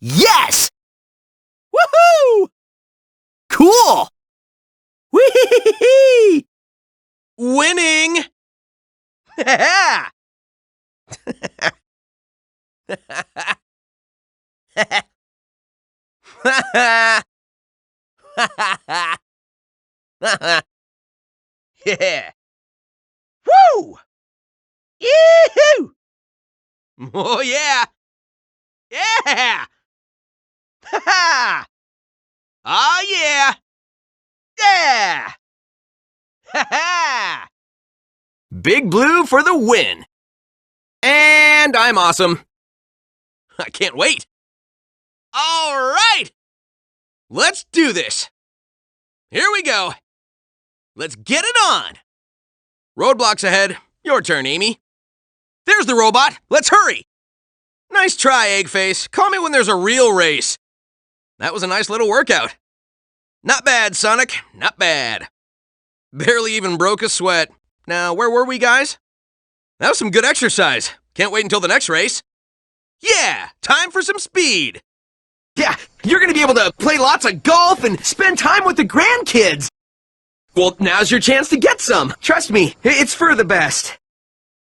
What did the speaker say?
Yes! Woohoo! Cool! Whee! Winning! Yeah! Woo! Yee-hoo! Oh, yeah! Yeah! Ha-ha! Oh, yeah! Yeah! Ha-ha! Big Blue for the win! And I'm awesome. I can't wait. All right! Let's do this. Here we go. Let's get it on. Roadblocks ahead. Your turn, Amy. There's the robot. Let's hurry. Nice try, Eggface. Call me when there's a real race. That was a nice little workout. Not bad, Sonic. Not bad. Barely even broke a sweat. Now, where were we, guys? That was some good exercise. Can't wait until the next race. Yeah, time for some speed. Yeah, you're gonna be able to play lots of golf and spend time with the grandkids! Well, now's your chance to get some. Trust me, it's for the best.